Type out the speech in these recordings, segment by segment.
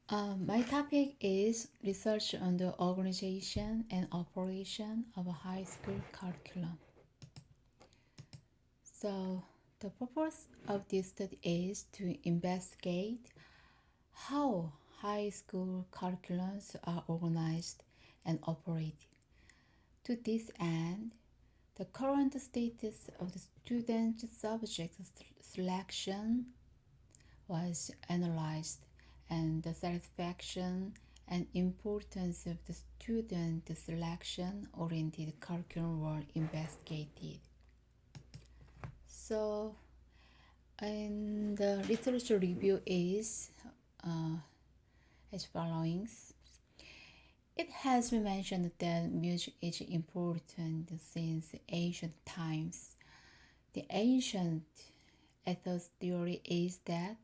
My topic is research on the organization and operation of a high school curriculum. So, the purpose of this study is to investigate how high school curriculums are organized and operated. To this end, the current status of the student subject selection was analyzed, and the satisfaction and importance of the student selection oriented curriculum were investigated. So, and the literature review is as following. It has been mentioned that music is important since ancient times. The ancient ethos theory is that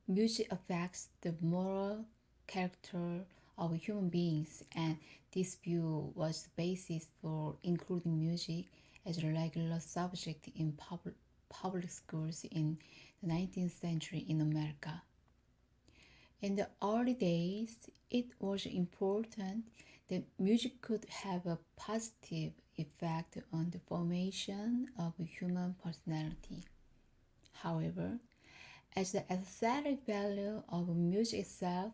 music affects the moral character of human beings, and this view was the basis for including music as a regular subject in public schools in the 19th century in America. In the early days, it was important that music could have a positive effect on the formation of human personality. However, as the aesthetic value of music itself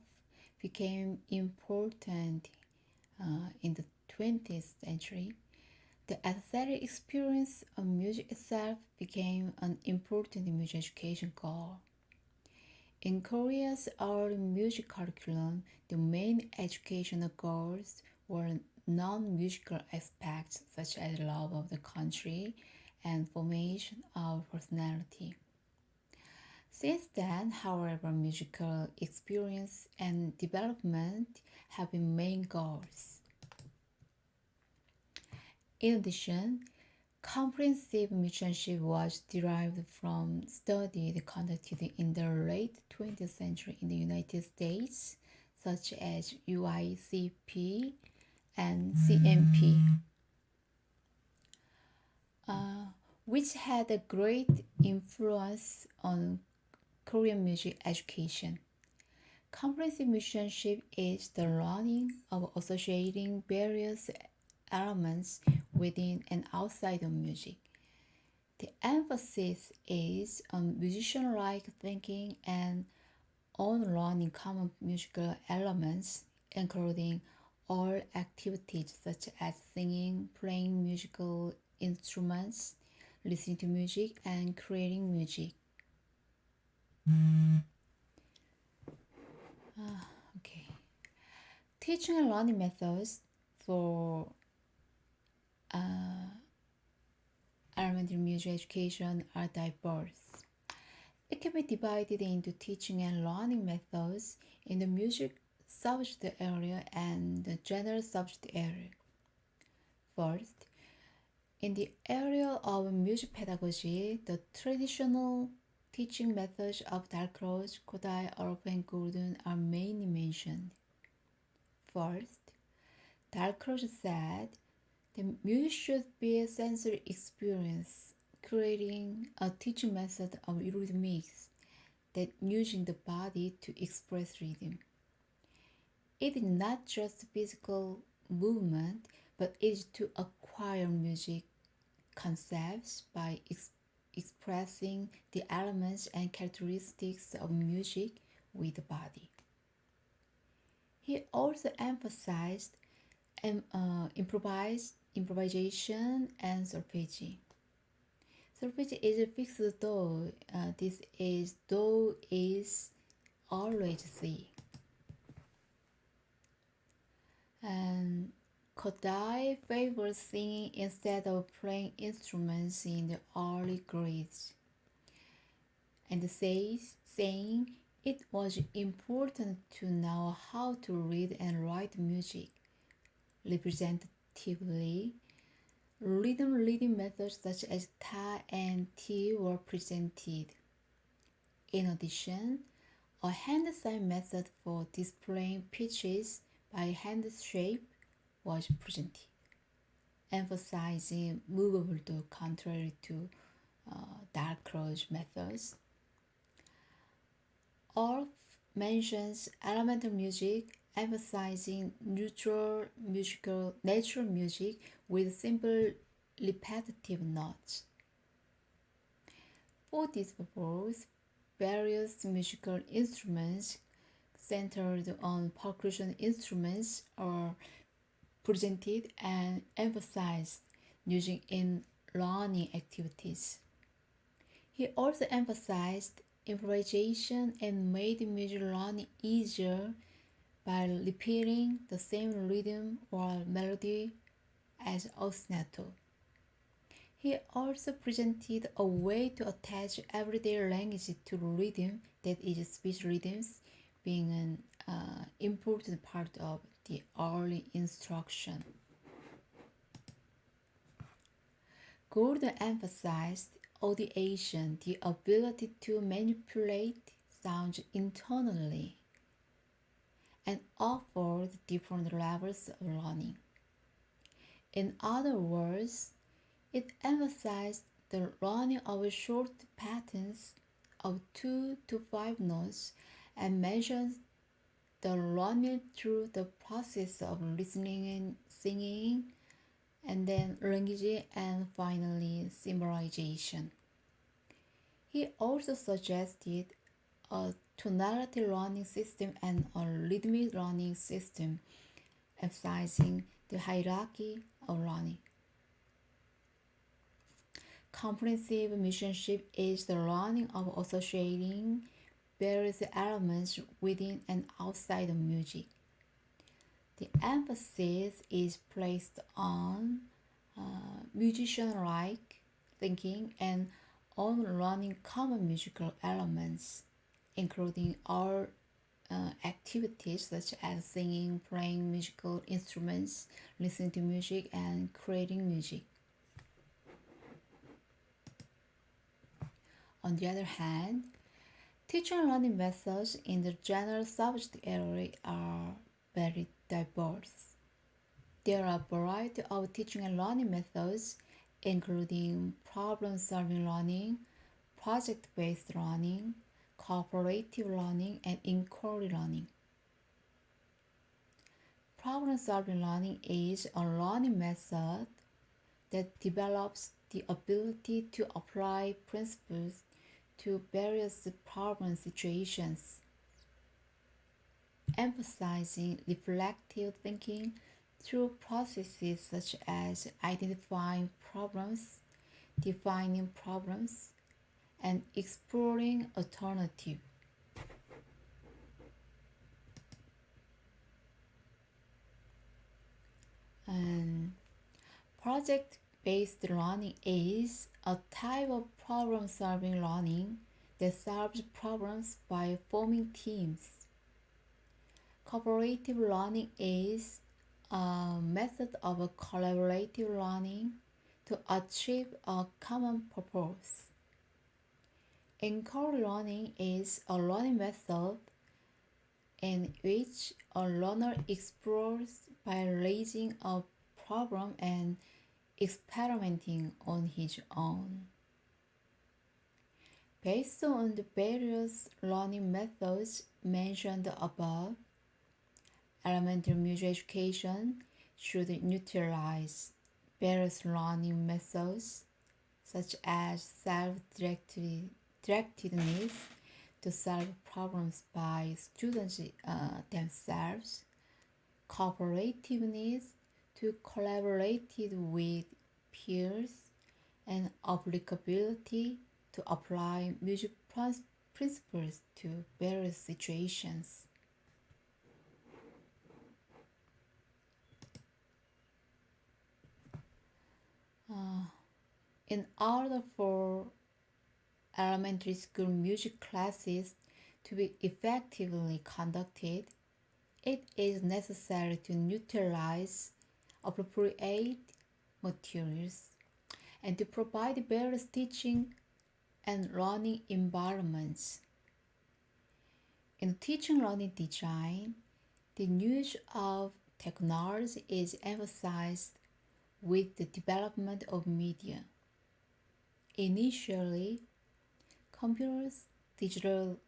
became important in the 20th century, the aesthetic experience of music itself became an important music education goal. In Korea's early music curriculum, the main educational goals were non-musical aspects such as love of the country and formation of personality. Since then, however, musical experience and development have been main goals. In addition, comprehensive musicianship was derived from studies conducted in the late 20th century in the United States, such as UICP and CMP, which had a great influence on Korean music education. Comprehensive musicianship is the learning of associating various elements within and outside of music. The emphasis is on musician-like thinking and on learning common musical elements, including all activities such as singing, playing musical instruments, listening to music, and creating music. Okay. Teaching and learning methods for elementary music education are diverse. It can be divided into teaching and learning methods in the music subject area and the general subject area. First, in the area of music pedagogy, the traditional teaching methods of Dalcroze, Kodai, Europe, and Gordon are mainly mentioned. First, Dalcroze said the music should be a sensory experience, creating a teaching method of rhythmics that using the body to express rhythm. It is not just physical movement, but it is to acquire music concepts by expressing the elements and characteristics of music with the body. He also emphasized improvisation and solfeggio. Solfeggio is a fixed do. This is do is always C. And Kodai favors singing instead of playing instruments in the early grades, and saying it was important to know how to read and write music. Representatively, rhythm reading methods such as ta and ti were presented. In addition, a hand sign method for displaying pitches by hand shape was presented, emphasizing movable do contrary to Dalcroze methods. All mentions elemental music, emphasizing natural music with simple repetitive notes. For this purpose, various musical instruments centered on percussion instruments are presented and emphasized using in learning activities. He also emphasized improvisation and made music learning easier by repeating the same rhythm or melody as ostinato. He also presented a way to attach everyday language to rhythm, that is, speech rhythms, being an important part of the early instruction. Gordon emphasized audiation, the ability to manipulate sounds internally, and offered different levels of learning. In other words, it emphasized the learning of short patterns of 2 to 5 notes and mentioned the learning through the process of listening and singing, and then language, and finally symbolization. He also suggested a tonality learning system and a rhythmic learning system, emphasizing the hierarchy of learning. Comprehensive musicianship is the learning of associating various elements within and outside of music. The emphasis is placed on musician-like thinking and on learning common musical elements, including all activities such as singing, playing musical instruments, listening to music, and creating music. On the other hand, teaching and learning methods in the general subject area are very diverse. There are a variety of teaching and learning methods, including problem-solving learning, project-based learning, cooperative learning, and inquiry learning. Problem-solving learning is a learning method that develops the ability to apply principles to various problem situations, emphasizing reflective thinking through processes such as identifying problems, defining problems, and exploring alternatives. And project-based learning is a type of problem-solving learning that solves problems by forming teams. Cooperative learning is a method of collaborative learning to achieve a common purpose. Inquiry learning is a learning method in which a learner explores by raising a problem and experimenting on his own. Based on the various learning methods mentioned above, elementary music education should utilize various learning methods such as self-directedness to solve problems by students themselves, cooperativeness to collaborate with peers, and applicability to apply music principles to various situations. In order for elementary school music classes to be effectively conducted, it is necessary to utilize appropriate materials and to provide various teaching and learning environments. In teaching learning design, the use of technology is emphasized with the development of media. Initially, computers, digital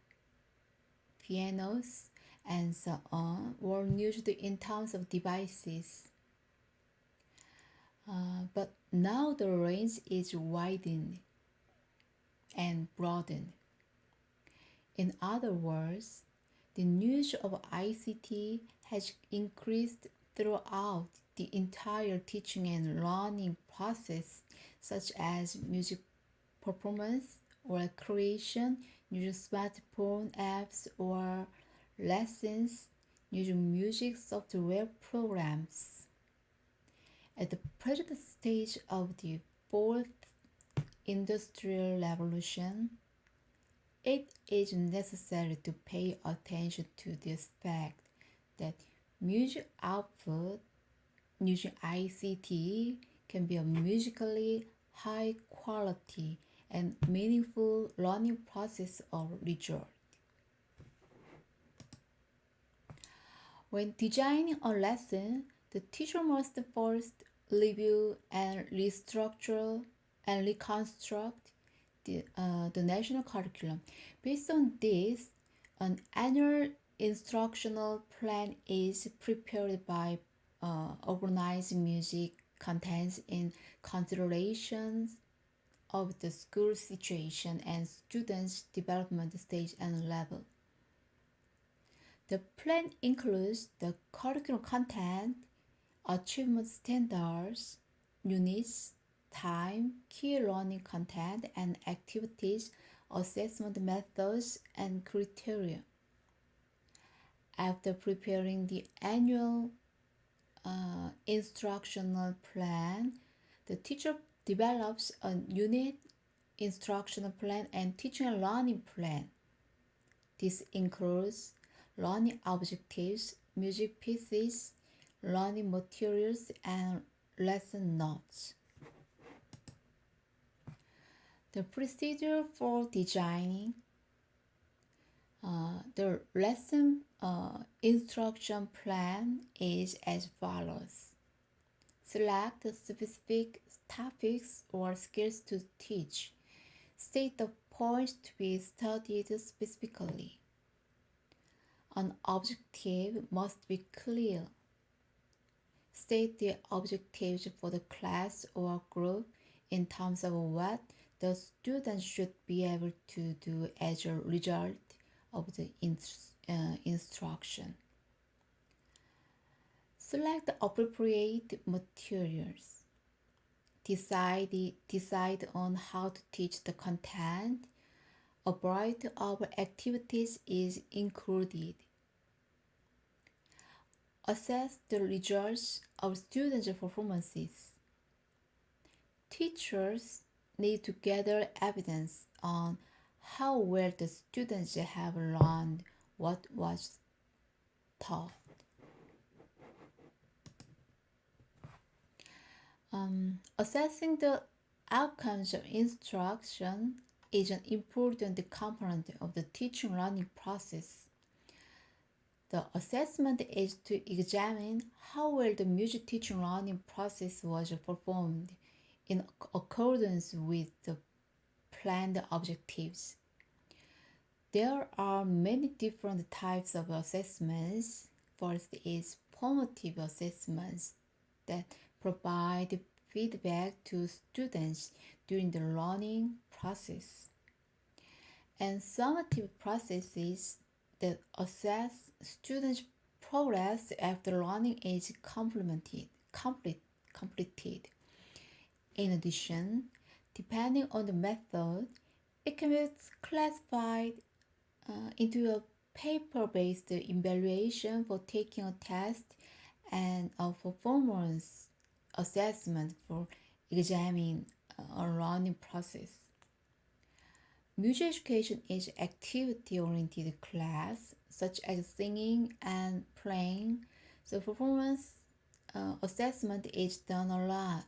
pianos, and so on were used in terms of devices. But now the range is widened and broadened. In other words, the use of ICT has increased throughout the entire teaching and learning process, such as music performance or creation using smartphone apps or lessons using music software programs. At the present stage of the fourth industrial revolution, it is necessary to pay attention to this fact that music output using ICT can be a musically high quality and meaningful learning process or result. When designing a lesson, the teacher must first review and restructure and reconstruct the national curriculum. Based on this, an annual instructional plan is prepared by organizing music contents in considerations of the school situation and students' development stage and level. The plan includes the curriculum content, achievement standards, units, time, key learning content and activities, assessment methods, and criteria. After preparing the annual instructional plan, the teacher develops a unit instructional plan and teaching and learning plan. This includes learning objectives, music pieces, learning materials, and lesson notes. The procedure for designing the lesson instruction plan is as follows. Select specific topics or skills to teach. State the points to be studied specifically. An objective must be clear. State the objectives for the class or group in terms of what the students should be able to do as a result of the instruction. Select the appropriate materials. Decide on how to teach the content. A variety of activities is included. Assess the results of students' performances. Teachers need to gather evidence on how well the students have learned what was taught. Assessing the outcomes of instruction is an important component of the teaching learning process. The assessment is to examine how well the music teaching learning process was performed in accordance with the planned objectives. There are many different types of assessments. First is formative assessments that provide feedback to students during the learning process, and summative processes that assess students' progress after learning is completed. In addition, depending on the method, it can be classified into a paper-based evaluation for taking a test and a performance assessment for examining a learning process. Music education is activity-oriented class, such as singing and playing, so performance assessment is done a lot.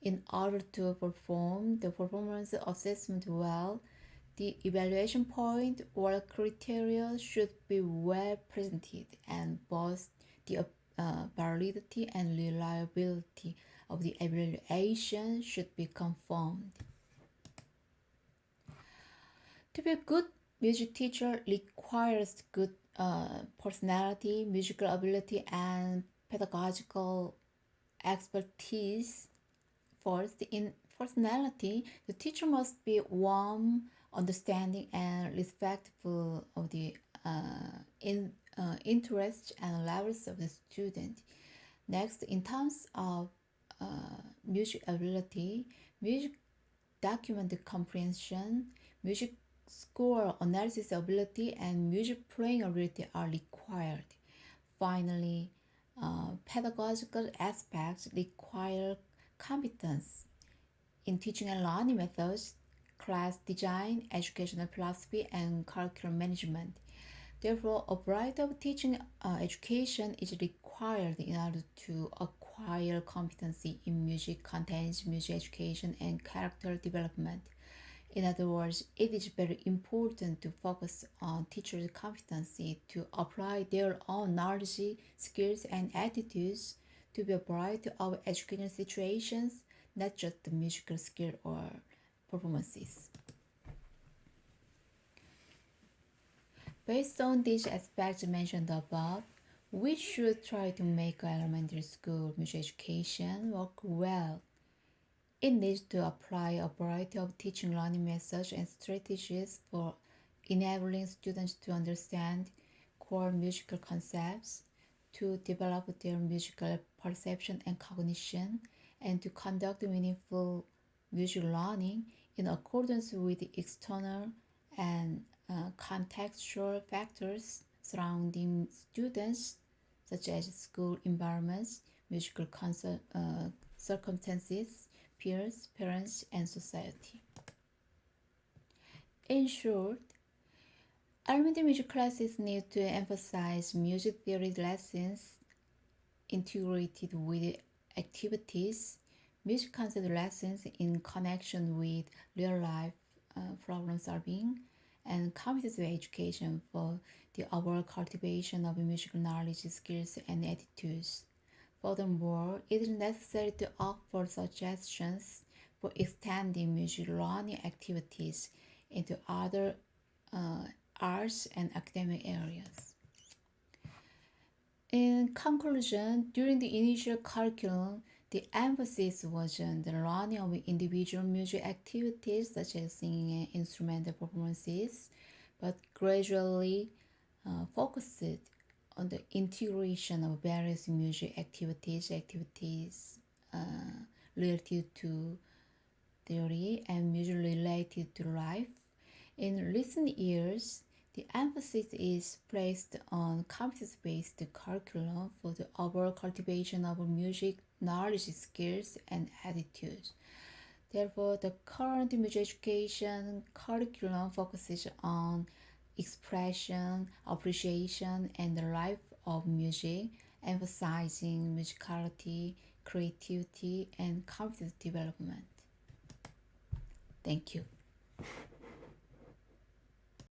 In order to perform the performance assessment well, the evaluation point or criteria should be well presented, and both the validity and reliability of the evaluation should be confirmed. To be a good Music teacher requires good personality, musical ability, and pedagogical expertise. First, in personality, the teacher must be warm, understanding, and respectful of the interests and levels of the student. Next, in terms of music ability, music document comprehension, music score analysis ability, and music playing ability are required. Finally, pedagogical aspects require competence in teaching and learning methods, class design, educational philosophy, and curriculum management. Therefore, a variety of teaching education is required in order to acquire competency in music contents, music education, and character development. In other words, it is very important to focus on teachers' competency to apply their own knowledge, skills, and attitudes to a variety of educational situations, not just the musical skill or performances. Based on these aspects mentioned above, we should try to make elementary school music education work well. It needs to apply a variety of teaching learning methods and strategies for enabling students to understand core musical concepts, to develop their musical perception and cognition, and to conduct meaningful music learning in accordance with the external and contextual factors surrounding students, such as school environments, musical circumstances, peers, parents, and society. In short, elementary music classes need to emphasize music theory lessons integrated with activities, music concept lessons in connection with real life problem solving, and competency education for the overall cultivation of musical knowledge, skills, and attitudes. Furthermore, it is necessary to offer suggestions for extending music learning activities into other arts and academic areas. In conclusion, during the initial curriculum, the emphasis was on the learning of individual music activities such as singing and instrumental performances, but gradually focused on the integration of various music activities related to theory and music related to life. In recent years, the emphasis is placed on competence-based curriculum for the overall cultivation of music knowledge, skills, and attitudes. Therefore, the current music education curriculum focuses on expression, appreciation, and the life of music, emphasizing musicality, creativity, and competence development. Thank you.